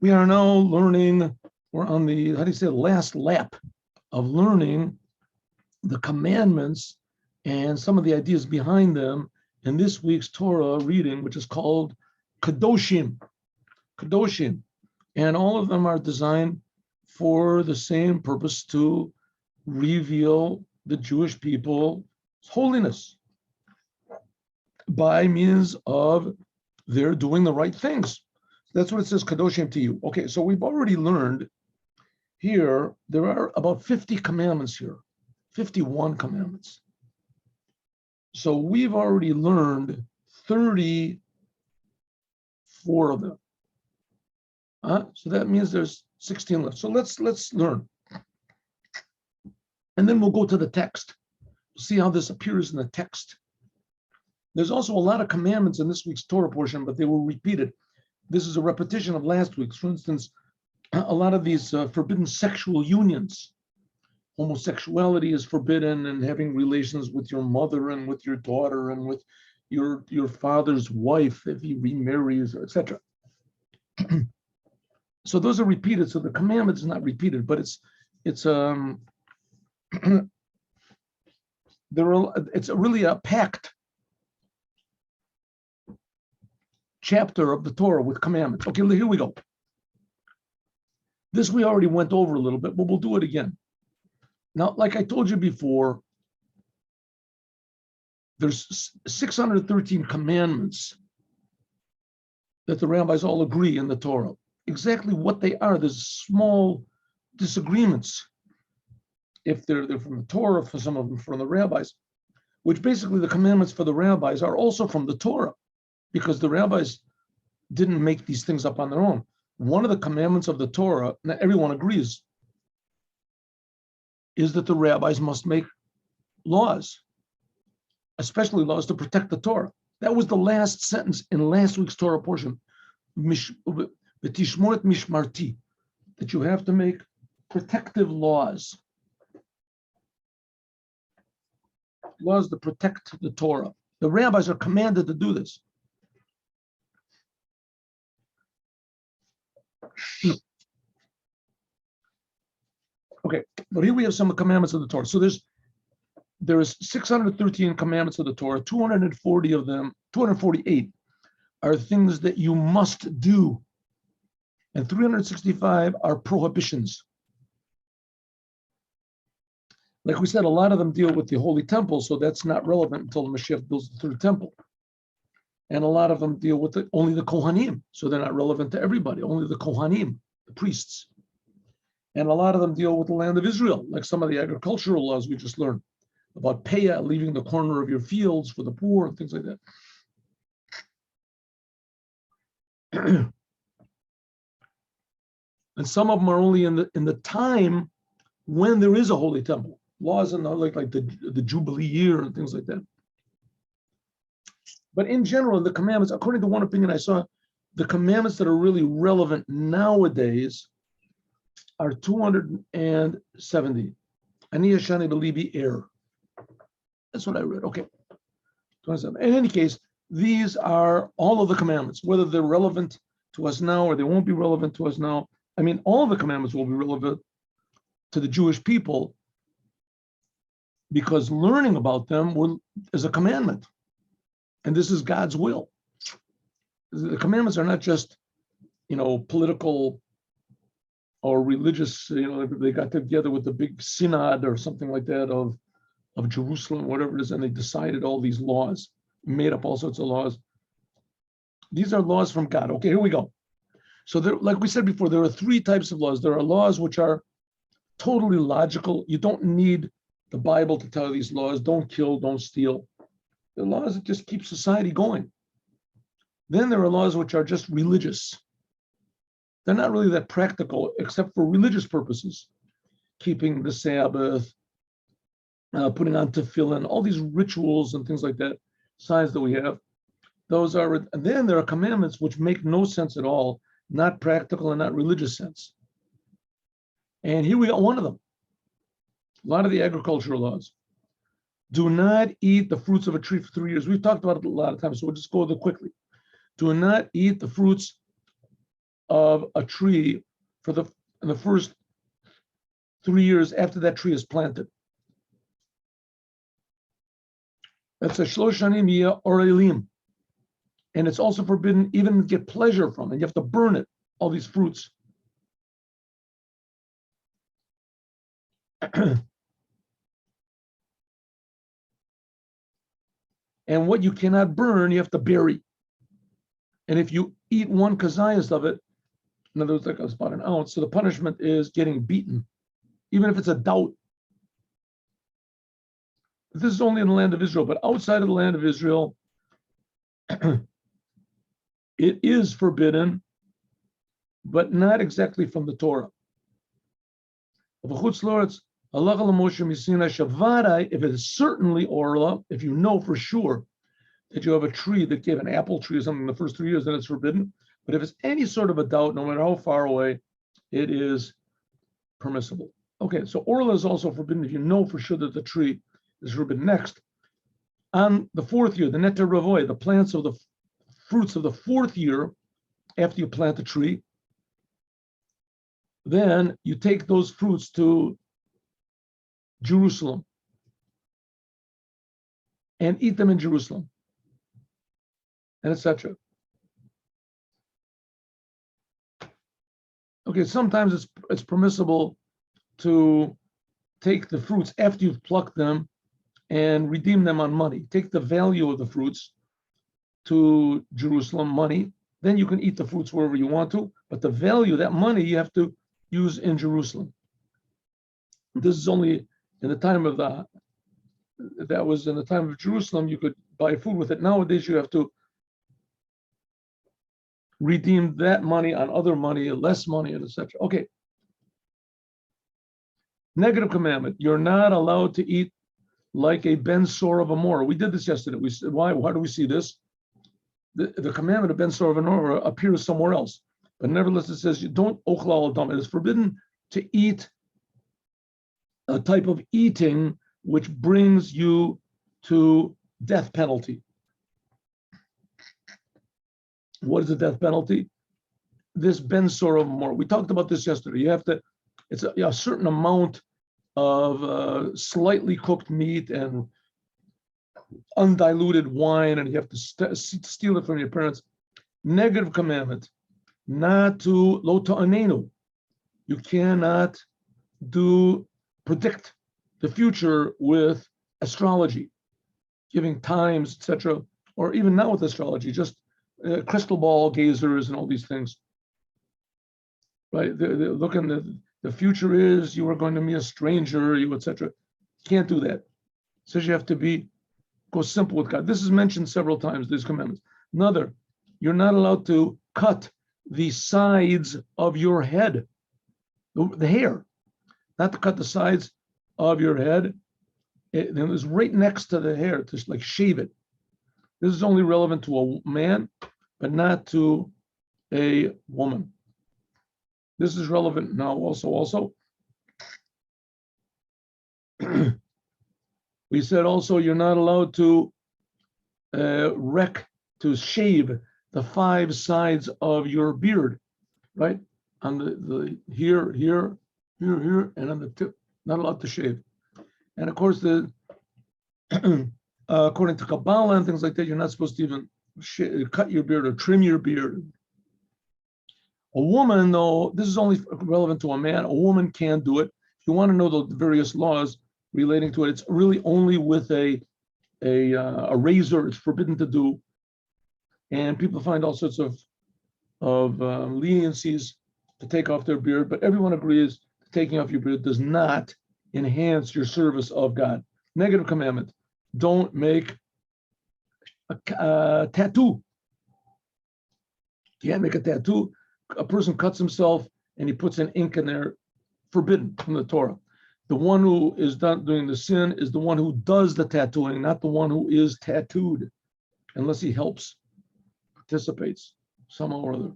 We are now learning, we're on the, last lap of learning the commandments and some of the ideas behind them in this week's Torah reading, which is called Kadoshim. Kadoshim. And all of them are designed for the same purpose, to reveal the Jewish people's holiness by means of their doing the right things. That's what it says, Kadoshim to you. Okay, so we've already learned here, there are about 50 commandments here, 51 commandments. So we've already learned 34 of them. So that means there's 16 left. So let's learn. And then we'll go to the text. See how this appears in the text. There's also a lot of commandments in this week's Torah portion, but they were repeated. This is a repetition of last week's. For instance, a lot of these forbidden sexual unions. Homosexuality is forbidden, and having relations with your mother and with your daughter and with your father's wife if he remarries, etc. So those are repeated. So the commandment is not repeated, but it's really a packed chapter of the Torah with commandments. Okay, here we go. This we already went over a little bit, but we'll do it again. Now, like I told you before, there's 613 commandments that the rabbis all agree in the Torah. Exactly what they are, there's small disagreements. If they're from the Torah, for some of them from the rabbis, which basically the commandments for the rabbis are also from the Torah, because the rabbis didn't make these things up on their own. One of the commandments of the Torah, and everyone agrees, is that the rabbis must make laws, especially laws to protect the Torah. That was the last sentence in last week's Torah portion, V'tishmoret mishmarti, that you have to make protective laws. Laws to protect the Torah. The rabbis are commanded to do this. Okay, but here we have some commandments of the Torah. So there is 613 commandments of the Torah. 240 of them, 248 are things that you must do, and 365 are prohibitions. Like we said, a lot of them deal with the Holy Temple, so that's not relevant until the Mashiach builds the third temple. And a lot of them deal with only the Kohanim, so they're not relevant to everybody, only the Kohanim, the priests. And a lot of them deal with the land of Israel, like some of the agricultural laws we just learned about payah, leaving the corner of your fields for the poor and things like that. And some of them are only in the time when there is a holy temple. Laws and like the Jubilee year and things like that. But in general, the commandments, according to one opinion I saw, the commandments that are really relevant nowadays are 270. Ani Yashani Belibi Air. That's what I read. Okay. 27. In any case, these are all of the commandments, whether they're relevant to us now or they won't be relevant to us now. I mean, all the commandments will be relevant to the Jewish people because learning about them is a commandment. And this is God's will. The commandments are not just, political or religious, they got together with the big synod or something like that of Jerusalem, whatever it is, and they decided all these laws, made up all sorts of laws. These are laws from God. Okay, here we go. So there, like we said before, there are three types of laws. There are laws which are totally logical. You don't need the Bible to tell you these laws. Don't kill, don't steal. The laws that just keep society going. Then there are laws which are just religious. They're not really that practical, except for religious purposes. Keeping the Sabbath, putting on tefillin, all these rituals and things like that, signs that we have. Those are, and then there are commandments which make no sense at all, not practical and not religious sense. And here we got one of them. A lot of the agricultural laws. Do not eat the fruits of a tree for 3 years. We've talked about it a lot of times, so we'll just go over quickly. Do not eat the fruits of a tree in the first 3 years after that tree is planted. That's a shlosh shanim yeh orelim. And it's also forbidden even to get pleasure from it. You have to burn it, all these fruits. And what you cannot burn, you have to bury. And if you eat one kazayas of it, in other words, like about an ounce, so the punishment is getting beaten, even if it's a doubt. This is only in the land of Israel, but outside of the land of Israel, it is forbidden, but not exactly from the Torah. If it is certainly orla, if you know for sure that you have a tree that gave an apple tree or something in the first 3 years, then it's forbidden. But if it's any sort of a doubt, no matter how far away, it is permissible. Okay, so orla is also forbidden if you know for sure that the tree is forbidden. Next, on the 4th year, the netar ravoy, the plants of the fruits of the 4th year after you plant the tree, then you take those fruits to Jerusalem and eat them in Jerusalem, and etc. Okay, sometimes it's permissible to take the fruits after you've plucked them and redeem them on money. Take the value of the fruits to Jerusalem, money. Then you can eat the fruits wherever you want to, but the value, that money, you have to use in Jerusalem. This is only in the time of that was in the time of Jerusalem, you could buy food with it. Nowadays, you have to redeem that money on other money, less money, and etc. Okay. Negative commandment. You're not allowed to eat like a ben sor of a mor. We did this yesterday. We said, why do we see this? The commandment of ben sor of a mor appears somewhere else. But nevertheless, it says you don't ochla al dam. It is forbidden to eat a type of eating which brings you to death penalty. What is the death penalty? This ben sor of mor. We talked about this yesterday. You have to, it's a certain amount of slightly cooked meat and undiluted wine, and you have to steal it from your parents. Negative commandment, not to lo ta'anenu. You cannot predict the future with astrology, giving times, etc., or even not with astrology, just crystal ball gazers and all these things. Right? The future is you are going to meet a stranger, you etc. Can't do that. Says you have to go simple with God. This is mentioned several times, these commandments. Another, you're not allowed to cut the sides of your head, the hair, not to cut the sides of your head. It was right next to the hair, to like shave it. This is only relevant to a man, but not to a woman. This is relevant now also. We said also you're not allowed to shave the 5 sides of your beard, right? On the here, and on the tip, not allowed to shave. And of course, according to Kabbalah and things like that, you're not supposed to even cut your beard or trim your beard. A woman, though, this is only relevant to a man. A woman can do it. If you want to know the various laws relating to it, it's really only with a razor. It's forbidden to do, and people find all sorts of leniencies to take off their beard. But everyone agrees that taking off your beard does not enhance your service of God. Negative commandment: don't make a tattoo. You can't make a tattoo. A person cuts himself and he puts an ink in there, forbidden from the Torah. The one who is doing the sin is the one who does the tattooing, not the one who is tattooed, unless he helps, participates somehow or other.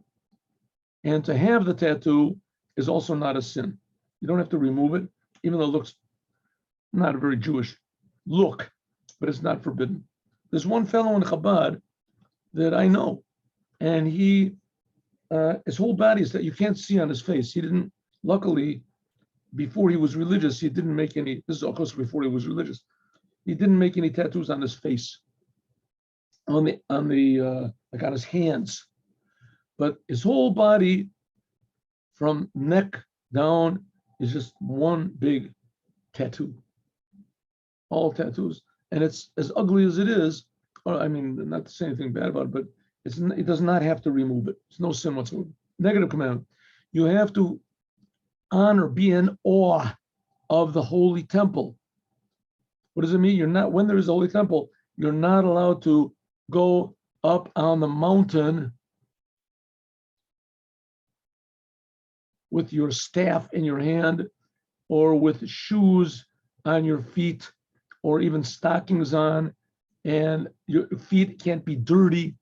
And to have the tattoo is also not a sin. You don't have to remove it, even though it looks not a very Jewish look, but it's not forbidden. There's one fellow in Chabad that I know, and he his whole body is that you can't see on his face. He didn't, luckily, before he was religious, he didn't make any, this is of course before he was religious, he didn't make any tattoos on his face, like on his hands. But his whole body from neck down is just one big tattoo. All tattoos. And it's as ugly as it is, or I mean, not to say anything bad about it, but it does not have to remove it. It's no sin whatsoever. Negative commandment. You have to honor, be in awe of the holy temple. What does it mean? You're not, when there is a holy temple, you're not allowed to go up on the mountain with your staff in your hand, or with shoes on your feet, or even stockings on, and your feet can't be dirty.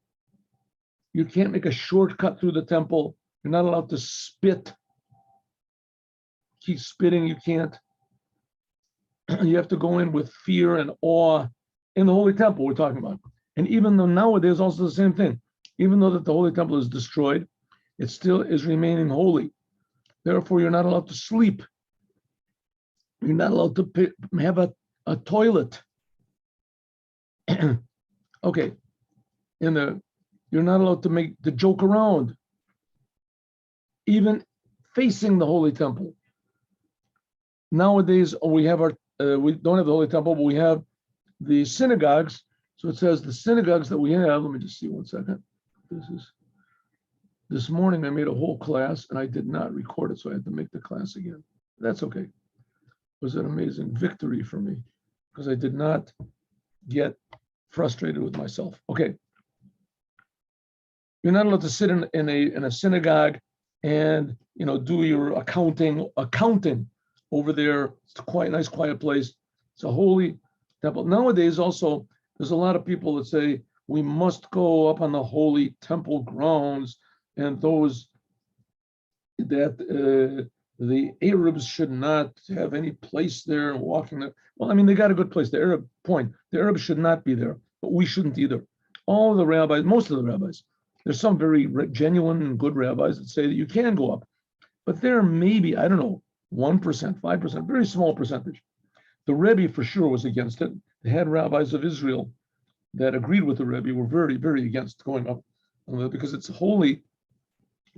You can't make a shortcut through the temple. You're not allowed to spit. Keep spitting, you can't. You have to go in with fear and awe in the holy temple we're talking about. And even though nowadays also the same thing, even though that the holy temple is destroyed, it still is remaining holy. Therefore, you're not allowed to sleep. You're not allowed to have a toilet. Okay. You're not allowed to joke around, even facing the holy temple. Nowadays, we don't have the holy temple, but we have the synagogues. So it says the synagogues that we have. Let me just see 1 second. This morning I made a whole class and I did not record it, so I had to make the class again. That's okay. It was an amazing victory for me because I did not get frustrated with myself. Okay. You're not allowed to sit in a synagogue and do your accounting over there. It's a nice quiet place. It's a holy temple. Nowadays also there's a lot of people that say we must go up on the holy temple grounds, and those that the Arabs should not have any place there walking there. Well, I mean, they got a good place. The Arabs should not be there, but we shouldn't either. All the rabbis, most of the rabbis, there's some very genuine and good rabbis that say that you can go up, but there may be, I don't know, 1%, 5%, very small percentage. The Rebbe for sure was against it. The head rabbis of Israel that agreed with the Rebbe were very, very against going up because it's a holy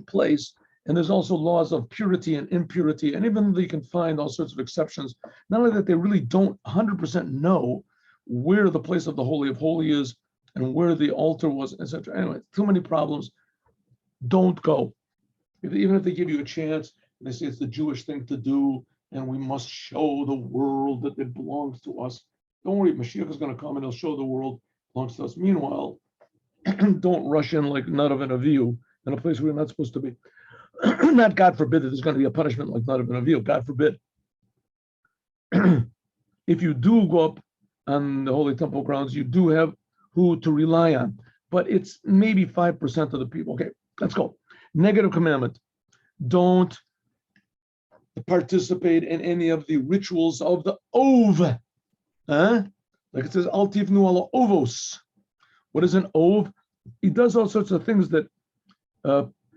place. And there's also laws of purity and impurity. And even though you can find all sorts of exceptions, not only that they really don't 100% know where the place of the Holy of Holy is and where the altar was, etc. Anyway, too many problems. Don't go. Even if they give you a chance, and they say it's the Jewish thing to do, and we must show the world that it belongs to us. Don't worry, Mashiach is going to come and he'll show the world belongs to us. Meanwhile, don't rush in like Nadav and Avihu in a place where you're not supposed to be. Not God forbid that there's going to be a punishment like Nadav and Avihu. God forbid. If you do go up on the holy temple grounds, you do have who to rely on, but it's maybe 5% of the people. Okay, let's go. Negative commandment. Don't participate in any of the rituals of the Ov. Like it says, Al tivnu ala ovos. What is an Ov? He does all sorts of things that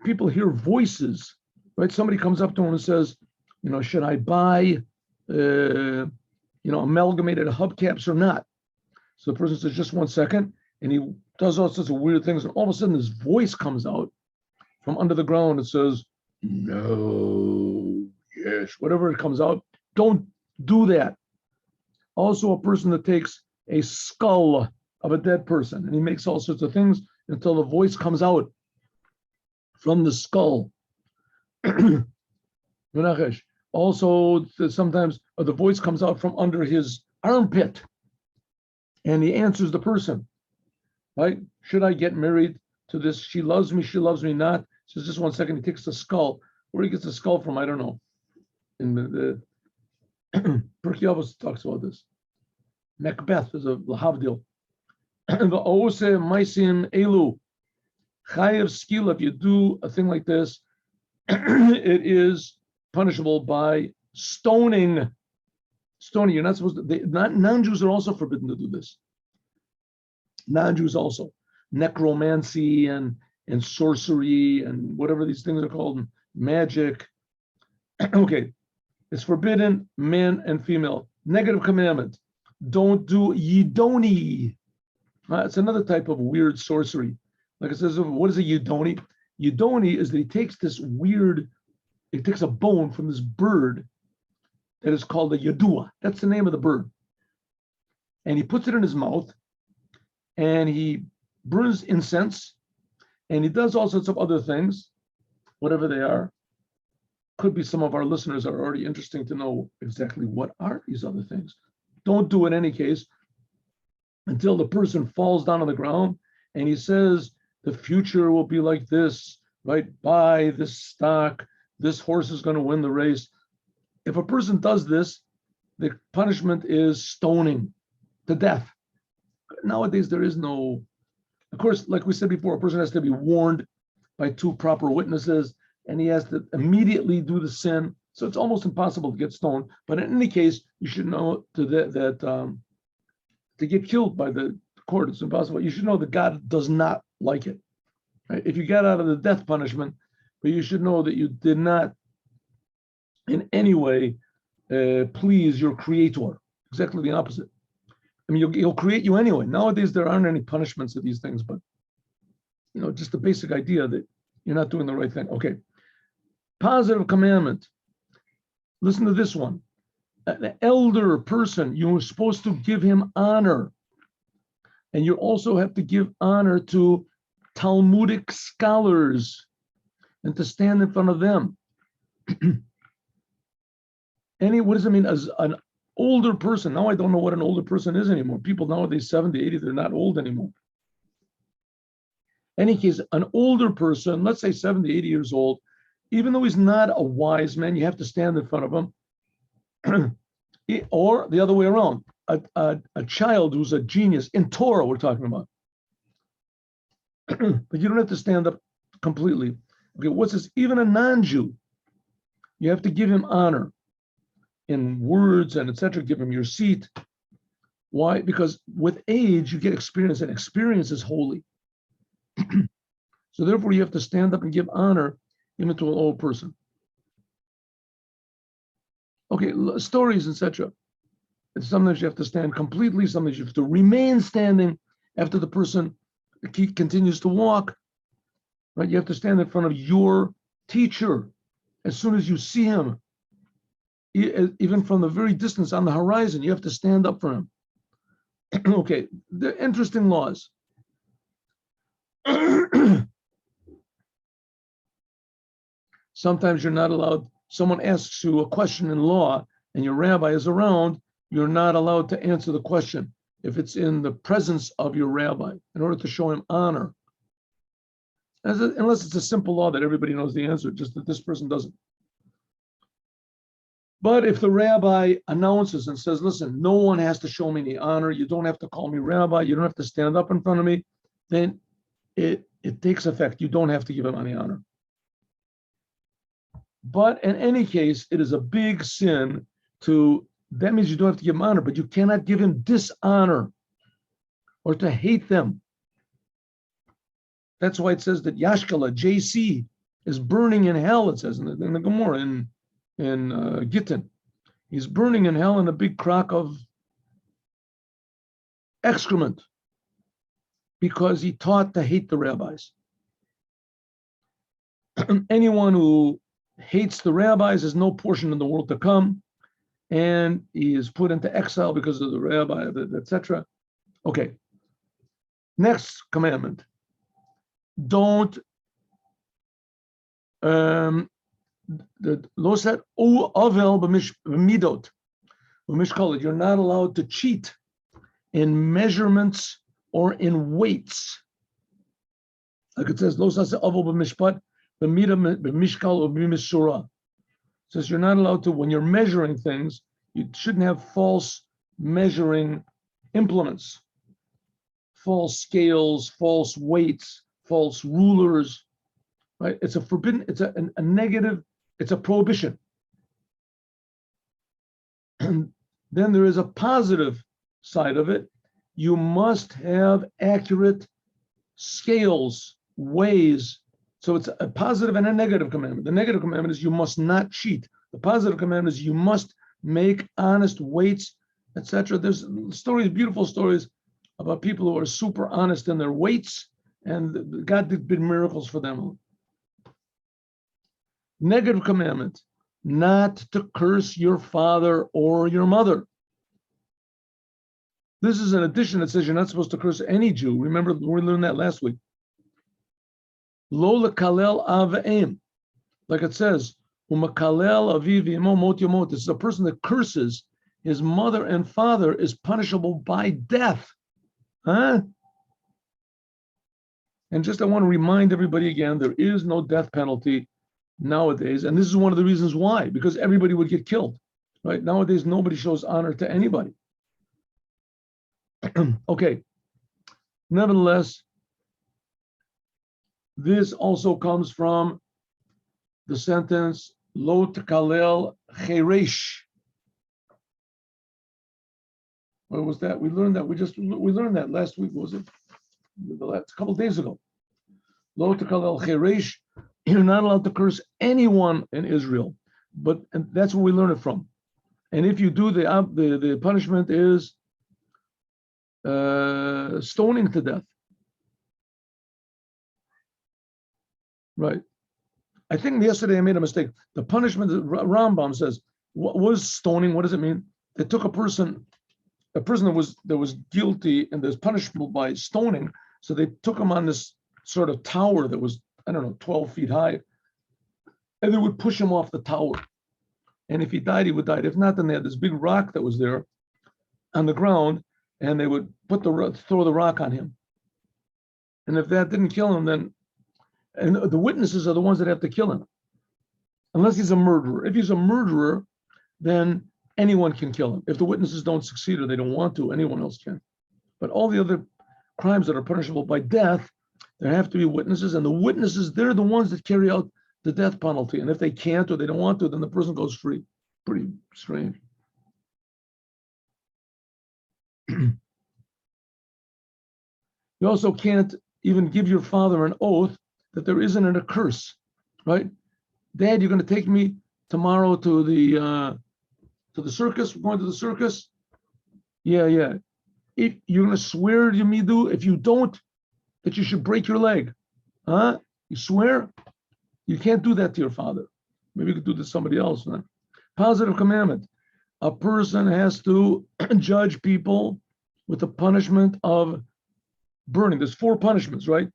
people hear voices, right? Somebody comes up to him and says, should I buy, amalgamated hubcaps or not? So the person says, just 1 second. And he does all sorts of weird things. And all of a sudden this voice comes out from under the ground and says, no, yes, whatever it comes out, don't do that. Also a person that takes a skull of a dead person and he makes all sorts of things until the voice comes out from the skull. Also, sometimes the voice comes out from under his armpit and he answers the person, right? Should I get married to this? She loves me not. Says, just 1 second, he takes the skull. Where he gets the skull from, I don't know. In the Pirkei Avos talks about this. Macbeth is a lahavdil. The ose maisim elu chayev skila. If you do a thing like this, it is punishable by stoning. Stoning. You're not supposed to. Non-Jews are also forbidden to do this. Non-Jews also necromancy and and sorcery and whatever these things are called, and magic. Okay, it's forbidden, man and female. Negative commandment: don't do yidoni. It's another type of weird sorcery. Like it says, what is a yidoni? Yidoni is that he takes a bone from this bird that is called a yadua. That's the name of the bird. And he puts it in his mouth, and he burns incense, and he does all sorts of other things, whatever they are. Could be some of our listeners are already interesting to know exactly what are these other things. Don't do it in any case until the person falls down on the ground and he says, the future will be like this, right? Buy this stock, this horse is going to win the race. If a person does this, the punishment is stoning to death. Nowadays, there is no, of course, like we said before, a person has to be warned by two proper witnesses, and he has to immediately do the sin. So it's almost impossible to get stoned. But in any case, you should know that to get killed by the court, it's impossible. You should know that God does not like it. Right? If you got out of the death punishment, but you should know that you did not in any way please your creator. Exactly the opposite. I mean, he'll create you anyway. Nowadays, there aren't any punishments of these things, but just the basic idea that you're not doing the right thing. Okay. Positive commandment. Listen to this one. An elder person, you're supposed to give him honor. And you also have to give honor to Talmudic scholars and to stand in front of them. What does it mean as an older person? Now I don't know what an older person is anymore. People nowadays, 70, 80, they're not old anymore. In any case, an older person, let's say 70, 80 years old, even though he's not a wise man, you have to stand in front of him. Or the other way around, a child who's a genius in Torah, we're talking about. But you don't have to stand up completely. Okay, what's this? Even a non-Jew, you have to give him honor in words and etc. Give him your seat. Why? Because with age, you get experience, and experience is holy. So therefore, you have to stand up and give honor even to an old person. Okay, stories, etc. Sometimes you have to stand completely. Sometimes you have to remain standing after the person continues to walk. Right? You have to stand in front of your teacher as soon as you see him. Even from the very distance on the horizon, you have to stand up for him. Okay, the interesting laws. Sometimes you're not allowed, someone asks you a question in law and your rabbi is around, you're not allowed to answer the question if it's in the presence of your rabbi in order to show him honor. Unless it's a simple law that everybody knows the answer, just that this person doesn't. But if the rabbi announces and says, listen, no one has to show me any honor, you don't have to call me rabbi, you don't have to stand up in front of me, then it takes effect. You don't have to give him any honor. But in any case, it is a big sin that means you don't have to give him honor, but you cannot give him dishonor or to hate them. That's why it says that Yashkala, JC, is burning in hell, it says in the Gemara, in Gittin. He's burning in hell in a big crock of excrement because he taught to hate the rabbis. Anyone who hates the rabbis has no portion in the world to come, and he is put into exile because of the rabbi, etc. Okay. Next commandment. Don't lo set ovel b'midot b'mishkalit. You're not allowed to cheat in measurements or in weights. Like it says, lo set ovel b'mishpat b'mishkal or b'mishura. It says you're not allowed to, when you're measuring things, you shouldn't have false measuring implements, false scales, false weights, false rulers. Right? It's a forbidden, it's a negative, it's a prohibition. And then there is a positive side of it. You must have accurate scales ways. So it's a positive and a negative commandment. The negative commandment is you must not cheat. The positive commandment is you must make honest weights, etc. There's stories, beautiful stories about people who are super honest in their weights, and God did big miracles for them. Negative commandment, not to curse your father or your mother. This is an addition that says you're not supposed to curse any Jew. Remember, we learned that last week. Lo lekalel av ve'em, like it says, umakalel aviv v'imo mot yomot. This is a person that curses his mother and father is punishable by death. Huh? And just I want to remind everybody again, there is no death penalty nowadays. And this is one of the reasons why, because everybody would get killed. Right? Nowadays, nobody shows honor to anybody. Okay. Nevertheless, this also comes from the sentence, Lo tekalel cheresh. What was that? We learned that. We learned that last week, was it? A couple of days ago. Lo tekalel cheresh. You're not allowed to curse anyone in Israel, and that's where we learn it from. And if you do, the punishment is stoning to death. Right. I think yesterday I made a mistake. The punishment, Rambam says, what was stoning? What does it mean? They took a person that was guilty and there's punishable by stoning. So they took him on this sort of tower that was, 12 feet high. And they would push him off the tower. And if he died, he would die. If not, then they had this big rock that was there on the ground, and they would throw the rock on him. And if that didn't kill him, and the witnesses are the ones that have to kill him, unless he's a murderer. If he's a murderer, then anyone can kill him. If the witnesses don't succeed or they don't want to, anyone else can. But all the other crimes that are punishable by death, there have to be witnesses, and the witnesses, they're the ones that carry out the death penalty. And if they can't or they don't want to, then the person goes free. Pretty strange. You also can't even give your father an oath that there isn't a curse, right? Dad, you're going to take me tomorrow to the circus. We're going to the circus. Yeah. If you're going to swear to me, if you don't, that you should break your leg, huh? You swear? You can't do that to your father. Maybe you could do this to somebody else. Huh? Positive commandment: a person has to judge people with the punishment of burning. There's 4 punishments, right?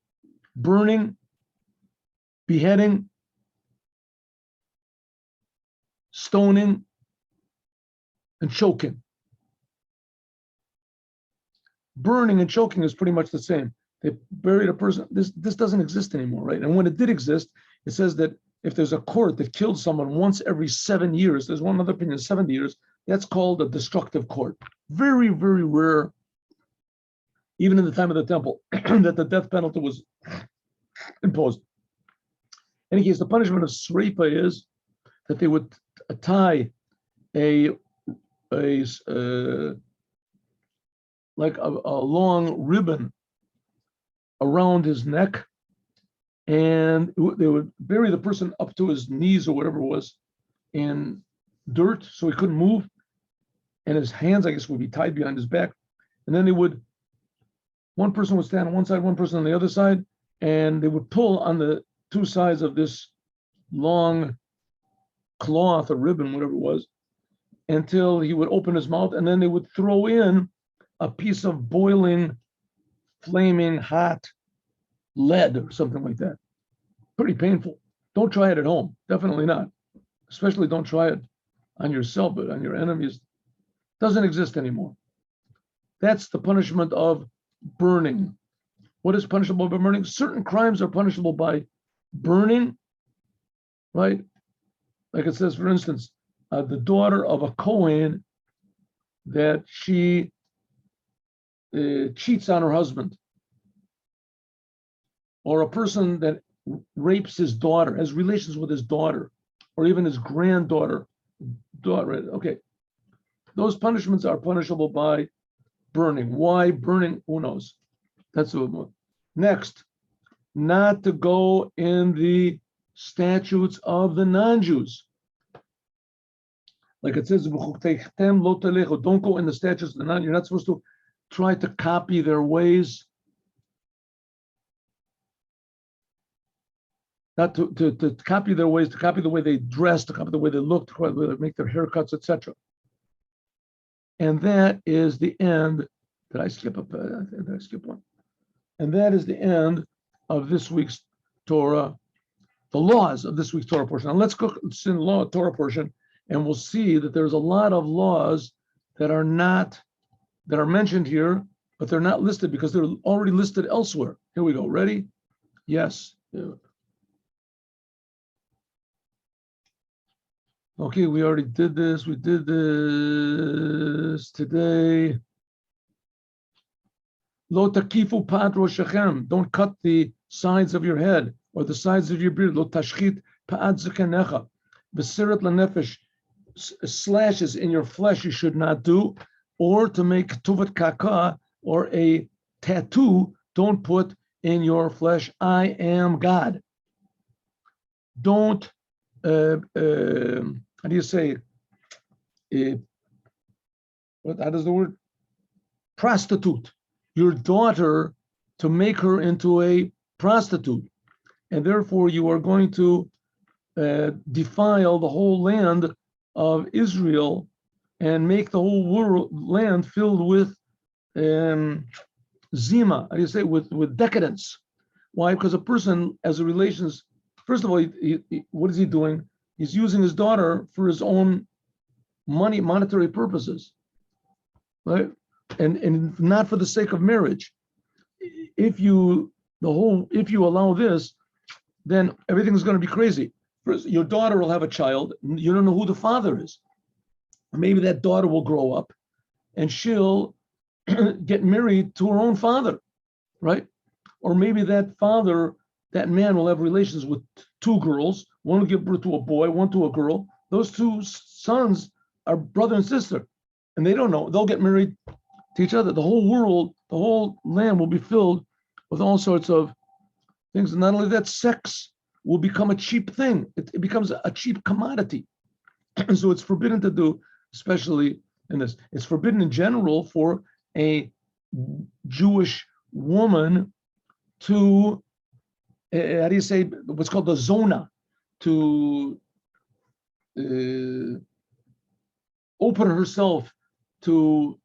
Burning, beheading, stoning, and choking. Burning and choking is pretty much the same. They buried a person. This doesn't exist anymore, right? And when it did exist, it says that if there's a court that killed someone once every 7 years, there's one other opinion, 70 years, that's called a destructive court. Very, very rare, even in the time of the temple, that the death penalty was imposed. In any case, the punishment of sreipa is that they would tie like a long ribbon around his neck, and they would bury the person up to his knees or whatever it was in dirt so he couldn't move, and his hands, I guess, would be tied behind his back. And then one person would stand on one side, one person on the other side, and they would pull on the 2 sides of this long cloth or ribbon, whatever it was, until he would open his mouth, and then they would throw in a piece of boiling, flaming hot lead or something like that. Pretty painful. Don't try it at home. Definitely not. Especially don't try it on yourself, but on your enemies. Doesn't exist anymore. That's the punishment of burning. What is punishable by burning? Certain crimes are punishable by burning, right? Like it says, for instance, the daughter of a Kohen, that she cheats on her husband, or a person that rapes his daughter, has relations with his daughter, or even his granddaughter. Okay, those punishments are punishable by burning. Why burning? Who knows? That's the one. Next, not to go in the statutes of the non-Jews. Like it says, don't go in the statutes of the non-Jews. You're not supposed to try to copy their ways. Not to copy their ways, to copy the way they dress, to copy the way they look, to copy the way they make their haircuts, etc. And that is the end. Did I skip up? Did I skip one? And that is the end of this week's Torah, the laws of this week's Torah portion. Now let's go in the Torah portion, and we'll see that there's a lot of laws that are mentioned here, but they're not listed because they're already listed elsewhere. Here we go. Ready? Yes. Okay, we already did this. We did this today. Lo takifu pa'at roshechem. Don't cut the sides of your head or the sides of your beard. Lo tashchit pa'at zekenecha. B'sirat lanefesh. Slashes in your flesh you should not do. Or to make tuvat kaka or a tattoo, don't put in your flesh, I am God. Don't, how do you say, how does the word? Prostitute your daughter to make her into a prostitute. And therefore you are going to defile the whole land of Israel and make the whole land filled with zima, how do you say, with decadence. Why? Because a person, as a relations, first of all, what is he doing? He's using his daughter for his own monetary purposes, right? And not for the sake of marriage. If you allow this, then everything's going to be crazy. First, your daughter will have a child. You don't know who the father is. Maybe that daughter will grow up and she'll get married to her own father, right? Or maybe that man will have relations with two girls. One will give birth to a boy, one to a girl. Those two sons are brother and sister, and they don't know. They'll get married to each other. The whole world, the whole land will be filled with all sorts of things. And not only that, sex will become a cheap thing. It becomes a cheap commodity. And so it's forbidden to do, especially in this. It's forbidden in general for a Jewish woman to, how do you say, what's called the zona, to open herself to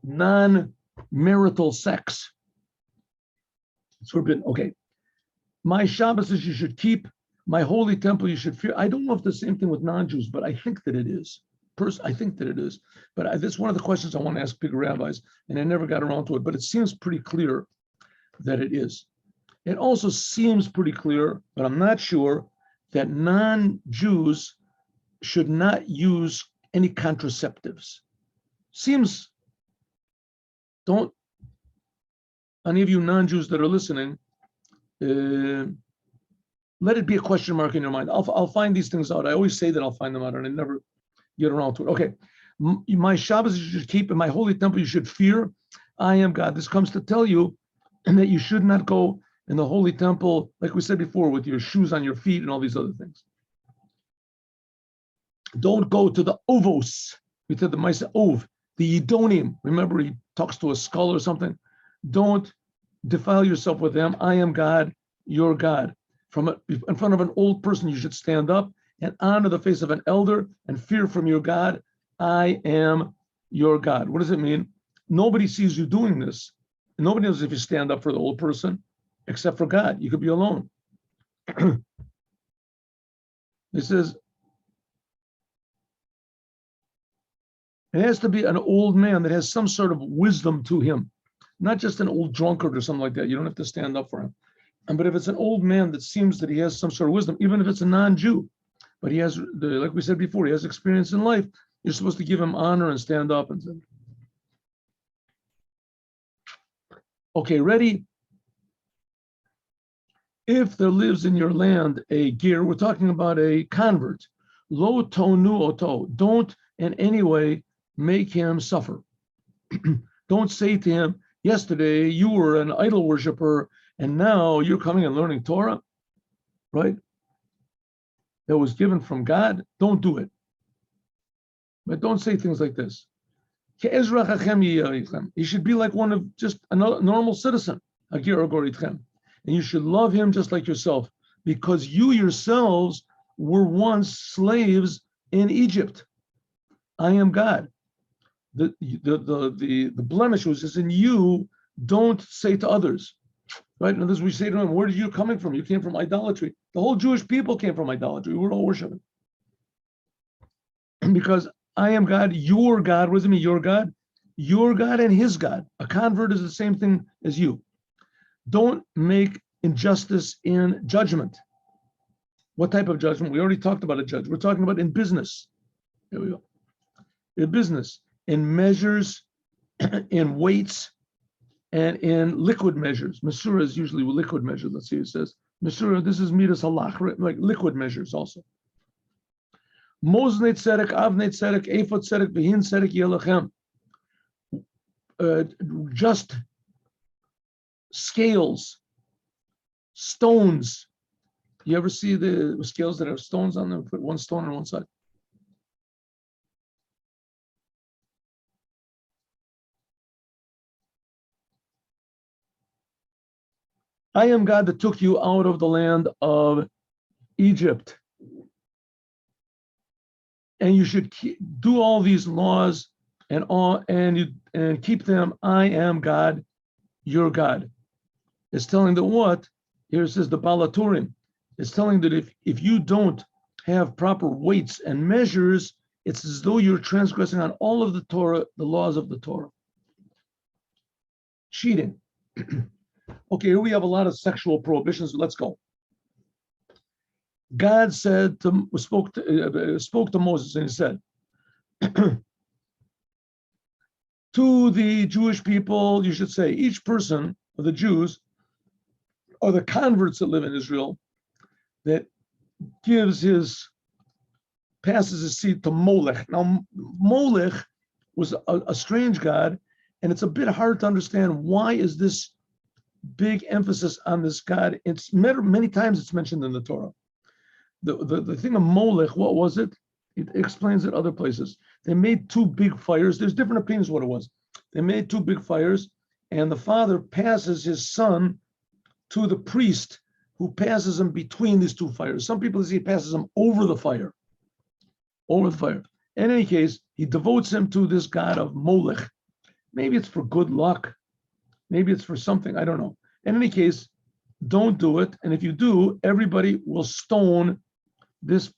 non-marital sex. It's forbidden. Okay. My Shabbos you should keep, my holy temple you should fear. I don't know if the same thing with non-Jews, but I think that it is. I think that it is. But that's one of the questions I want to ask big rabbis, and I never got around to it, but it seems pretty clear that it is. It also seems pretty clear, but I'm not sure, that non-Jews should not use any contraceptives. Seems, don't, any of you non-Jews that are listening, let it be a question mark in your mind. I'll find these things out. I always say that I'll find them out, and I never get around to it. Okay, my Shabbos you should keep, and my holy temple you should fear. I am God. This comes to tell you that you should not go in the holy temple, like we said before, with your shoes on your feet and all these other things. Don't go to the ovos. We said the mice ov, the Yidonim. Remember, he talks to a skull or something. Don't defile yourself with them. I am God, your God. In front of an old person, you should stand up and honor the face of an elder and fear from your God. I am your God. What does it mean? Nobody sees you doing this. Nobody knows if you stand up for the old person, except for God. You could be alone. It says, it has to be an old man that has some sort of wisdom to him, not just an old drunkard or something like that. You don't have to stand up for him. But if it's an old man that seems that he has some sort of wisdom, even if it's a non-Jew, but he has, like we said before, he has experience in life, you're supposed to give him honor and stand up and say, okay, ready? If there lives in your land a ger, we're talking about a convert, lo tonu oto, don't in any way make him suffer. Don't say to him, yesterday you were an idol worshiper and now you're coming and learning Torah, right? That was given from God. Don't do it. But don't say things like this. He should be like one of just a normal citizen. And you should love him just like yourself, because you yourselves were once slaves in Egypt. I am God. The blemish was just in you. Don't say to others, right? And this we say to him, where are you coming from? You came from idolatry. The whole Jewish people came from idolatry. We were all worshiping. Because I am God, your God. What does it mean, your God? Your God and his God. A convert is the same thing as you. Don't make injustice in judgment. What type of judgment? We already talked about a judge. We're talking about in business. Here we go. In business, in measures, in weights, and in liquid measures. Masura is usually liquid measures. Let's see, it says. Masura, this is midas halach, like liquid measures also. Moznei tzedek, avnei tzedek, ephod tzedek, behin tzedek yelachem. Just scales, stones. You ever see the scales that have stones on them? Put one stone on one side. I am God that took you out of the land of Egypt. And you should do all these laws and keep them. I am God, your God. It's telling that what? Here it says the Balaturim. It's telling that if you don't have proper weights and measures, it's as though you're transgressing on all of the Torah, the laws of the Torah. Cheating. Okay, here we have a lot of sexual prohibitions. Let's go. God spoke to Moses, and he said, to the Jewish people, you should say, each person of the Jews or the converts that live in Israel that passes his seed to Molech. Now, Molech was a strange god, and it's a bit hard to understand why is this big emphasis on this god. It's many times it's mentioned in the Torah. The thing of Molech, what was it? It explains it other places. They made two big fires. There's different opinions what it was. They made two big fires, and the father passes his son to the priest, who passes him between these two fires. Some people say he passes him over the fire. Over the fire. In any case, he devotes him to this god of Molech. Maybe it's for good luck. Maybe it's for something. I don't know. In any case, don't do it. And if you do, everybody will stone this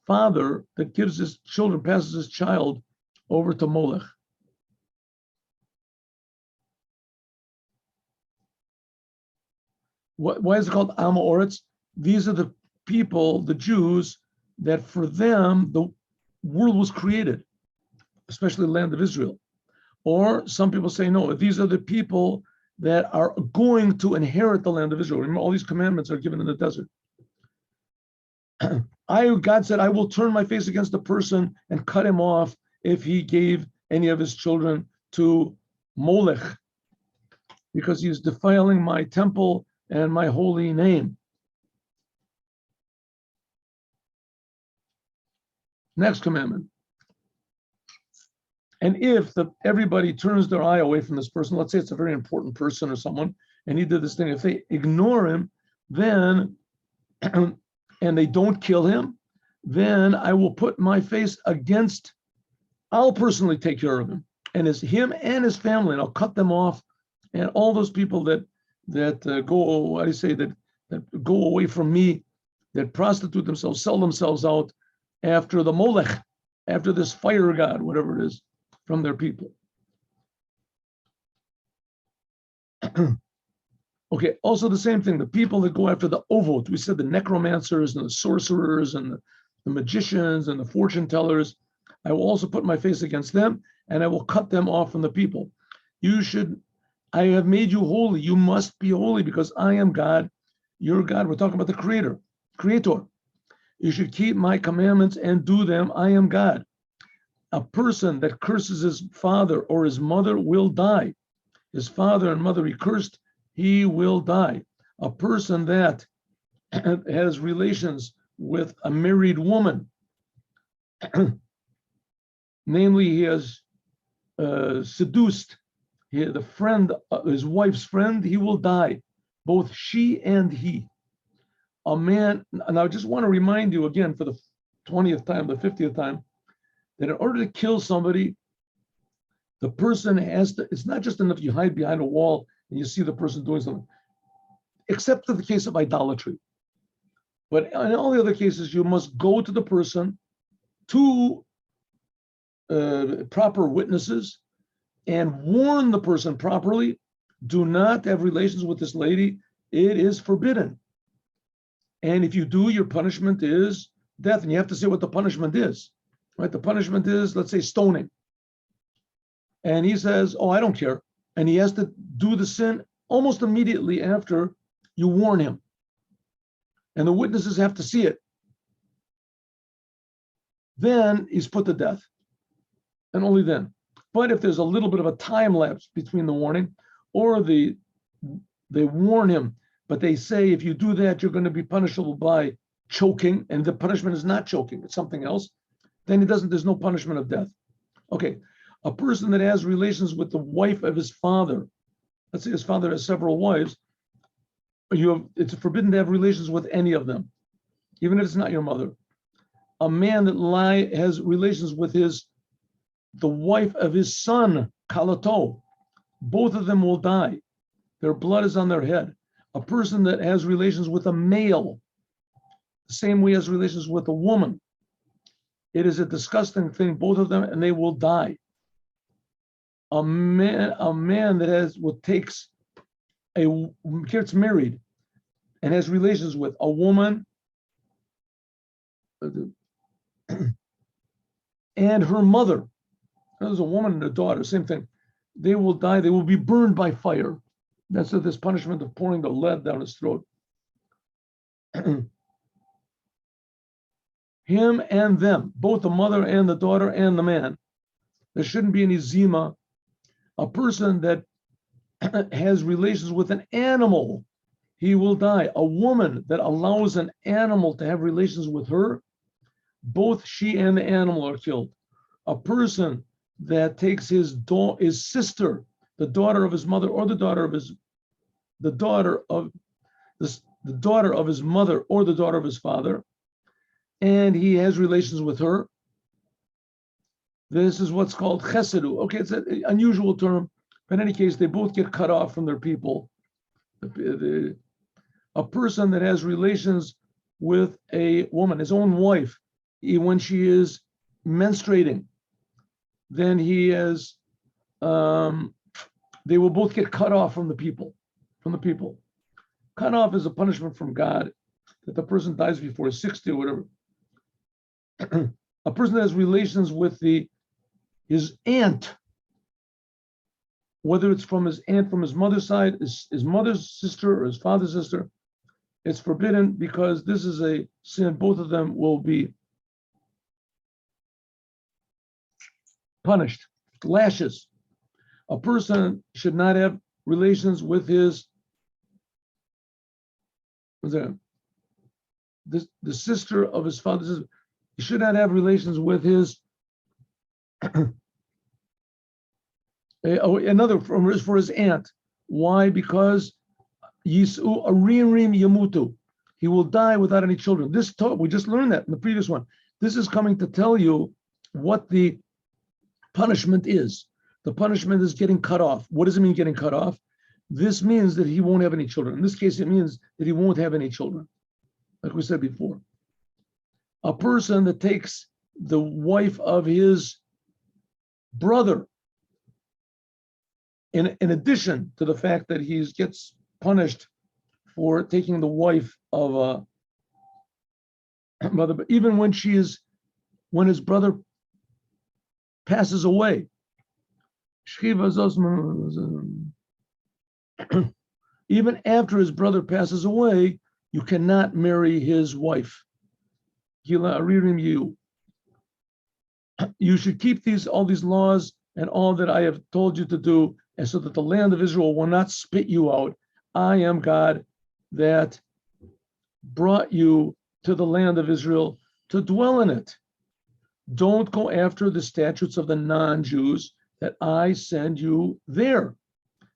father that gives his children, passes his child over to Molech. Why is it called Am Ha'oretz? These are the people, the Jews, that for them, the world was created, especially the land of Israel. Or some people say, no, these are the people that are going to inherit the land of Israel. Remember, all these commandments are given in the desert. God said, I will turn my face against the person and cut him off if he gave any of his children to Molech, because he is defiling my temple and my holy name. Next commandment. And if everybody turns their eye away from this person, let's say it's a very important person or someone, and he did this thing, if they ignore him, then, and they don't kill him, then I will put my face against, I'll personally take care of him, and him and his family, and I'll cut them off, and all those people that go, how do you say, that go away from me, that prostitute themselves, sell themselves out after the Molech, after this fire god, whatever it is, from their people. Okay, also the same thing, the people that go after the ovot, we said the necromancers and the sorcerers and the magicians and the fortune tellers, I will also put my face against them, and I will cut them off from the people. I have made you holy. You must be holy because I am God, your God. We're talking about the creator. You should keep my commandments and do them. I am God. A person that curses his father or his mother will die. His father and mother he cursed, he will die. A person that has relations with a married woman, namely he has seduced the friend, his wife's friend, he will die, both she and he. A man, and I just want to remind you again for the 20th time, the 50th time, that in order to kill somebody, the person has to, it's not just enough you hide behind a wall and you see the person doing something, except in the case of idolatry. But in all the other cases, you must go to the person, to proper witnesses, and warn the person properly, do not have relations with this lady. It is forbidden. And if you do, your punishment is death. And you have to say what the punishment is, right? The punishment is, let's say, stoning. And he says, oh, I don't care. And he has to do the sin almost immediately after you warn him. And the witnesses have to see it. Then he's put to death. And only then. But if there's a little bit of a time lapse between the warning, or they warn him, but they say, if you do that, you're going to be punishable by choking, and the punishment is not choking, it's something else, then there's no punishment of death. Okay, a person that has relations with the wife of his father, let's say his father has several wives, it's forbidden to have relations with any of them, even if it's not your mother. A man that has relations with the wife of his son, Kalato, both of them will die. Their blood is on their head. A person that has relations with a male, the same way as relations with a woman, it is a disgusting thing, both of them, and they will die. A man that gets married and has relations with a woman and her mother, there's a woman and a daughter, same thing, they will die, they will be burned by fire. That's this punishment of pouring the lead down his throat. Him and them, both the mother and the daughter and the man. There shouldn't be any zima. A person that has relations with an animal, he will die. A woman that allows an animal to have relations with her, both she and the animal are killed. A person that takes his sister, the daughter of his mother, or the daughter of his mother, or the daughter of his father, and he has relations with her. This is what's called chesedu. Okay, it's an unusual term, but in any case, they both get cut off from their people. A person that has relations with a woman, his own wife, when she is menstruating, then they will both get cut off from the people. Cut off is a punishment from God, that the person dies before 60 or whatever. A person that has relations with his aunt, whether it's from his aunt from his mother's side, his mother's sister or his father's sister, it's forbidden because this is a sin. Both of them will be punished. Lashes. A person should not have relations with the sister of his father's sister. He should not have relations with his for his aunt. Why? Because Yisu Aririm Yamutu. He will die without any children. We just learned that in the previous one. This is coming to tell you what the punishment is. The punishment is getting cut off. What does it mean, getting cut off? This means that he won't have any children. In this case, it means that he won't have any children, like we said before. A person that takes the wife of his brother, in addition to the fact that he gets punished for taking the wife of a mother, but even when his brother passes away, even after his brother passes away, you cannot marry his wife. You should keep all these laws and all that I have told you to do, and so that the land of Israel will not spit you out I am God that brought you to the land of Israel to dwell in it. Don't go after the statutes of the non-Jews that I send you there,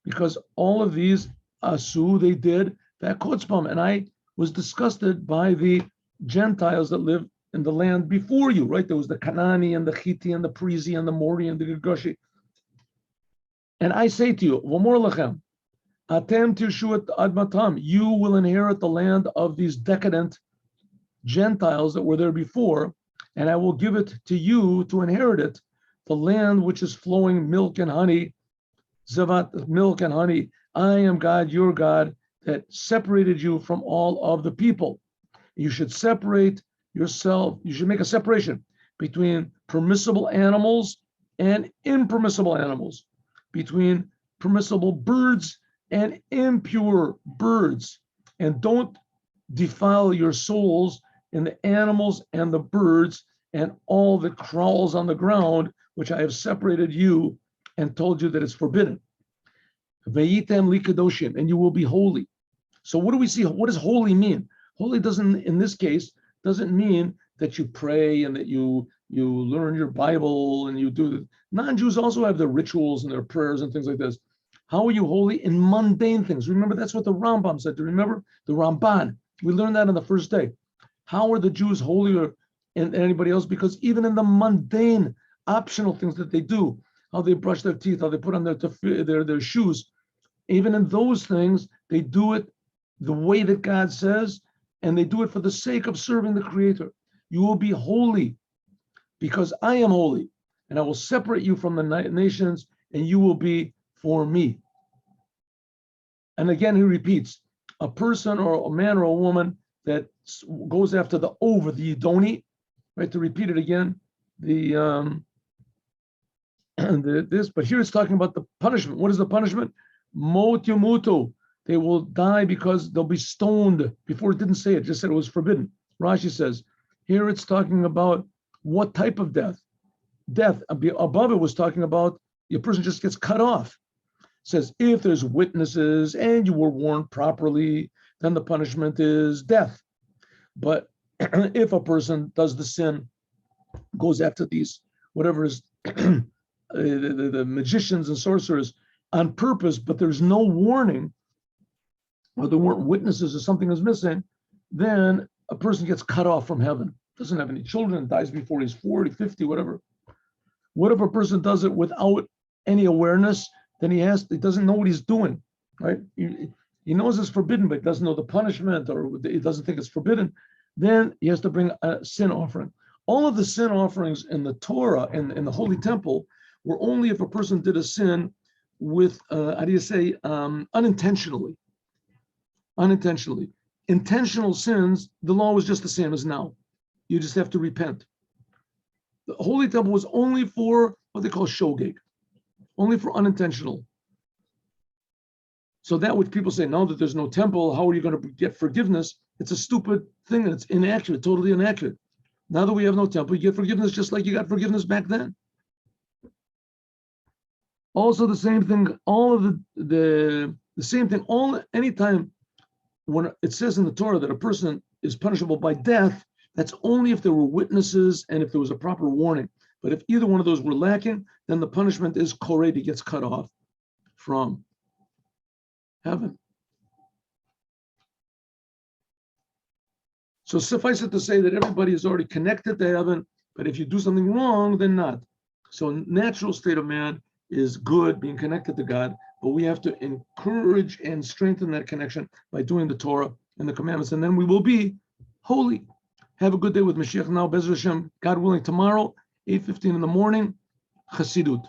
because all of these asu they did that chutzpah, and I was disgusted by the Gentiles that live in the land before you. Right, there was the Canaani and the Chiti and the Perizi and the Mori and the Girgashi. And I say to you, V'mor lachem, atem tirshu et admatam, you will inherit the land of these decadent Gentiles that were there before, and I will give it to you to inherit it, the land which is flowing milk and honey, zavat, milk and honey. I am God, your God, that separated you from all of the people. You should separate yourself. You should make a separation between permissible animals and impermissible animals, between permissible birds and impure birds, and don't defile your souls in the animals and the birds and all that crawls on the ground, which I have separated you and told you that it's forbidden. Ve'item li kadoshim, and you will be holy. So what do we see? What does holy mean? Holy doesn't, in this case, doesn't mean that you pray and that you learn your Bible and you do. Non-Jews also have their rituals and their prayers and things like this. How are you holy? In mundane things. Remember, that's what the Rambam said. Do you remember? The Ramban. We learned that on the first day. How are the Jews holier than anybody else? Because even in the mundane, optional things that they do, how they brush their teeth, how they put on their shoes, even in those things, they do it the way that God says, and they do it for the sake of serving the Creator. You will be holy because I am holy, and I will separate you from the nations, and you will be for me. And again, he repeats, a person or a man or a woman that goes after the over, the Yidoni, right? To repeat it again, this, but here it's talking about the punishment. What is the punishment? Mot yamutu. They will die because they'll be stoned. Before it didn't say it, just said it was forbidden. Rashi says, here it's talking about what type of death. Death, above it was talking about your person just gets cut off. It says, if there's witnesses and you were warned properly, then the punishment is death. But if a person does the sin, goes after these, whatever is the magicians and sorcerers on purpose, but there's no warning, or there weren't witnesses or something is missing, then a person gets cut off from heaven. Doesn't have any children, dies before he's 40, 50, whatever. What if a person does it without any awareness? Then he doesn't know what he's doing, right? He knows it's forbidden, but he doesn't know the punishment, or he doesn't think it's forbidden. Then he has to bring a sin offering. All of the sin offerings in the Torah and in the Holy Temple were only if a person did a sin with, unintentionally. Unintentionally. Intentional sins, the law was just the same as now. You just have to repent. The Holy Temple was only for what they call shogeg, only for unintentional. So that which people say, now that there's no temple, how are you going to get forgiveness? It's a stupid thing, and it's inaccurate, totally inaccurate. Now that we have no temple, you get forgiveness just like you got forgiveness back then. Also the same thing, all of the same thing, anytime when it says in the Torah that a person is punishable by death, that's only if there were witnesses and if there was a proper warning. But if either one of those were lacking, then the punishment is kored, he gets cut off from heaven. So suffice it to say that everybody is already connected to heaven, but if you do something wrong, then not. So natural state of man is good, being connected to God, but we have to encourage and strengthen that connection by doing the Torah and the commandments, and then we will be holy. Have a good day with Mashiach now, Be'ez Hashem, God willing, tomorrow, 8:15 in the morning, Chassidut.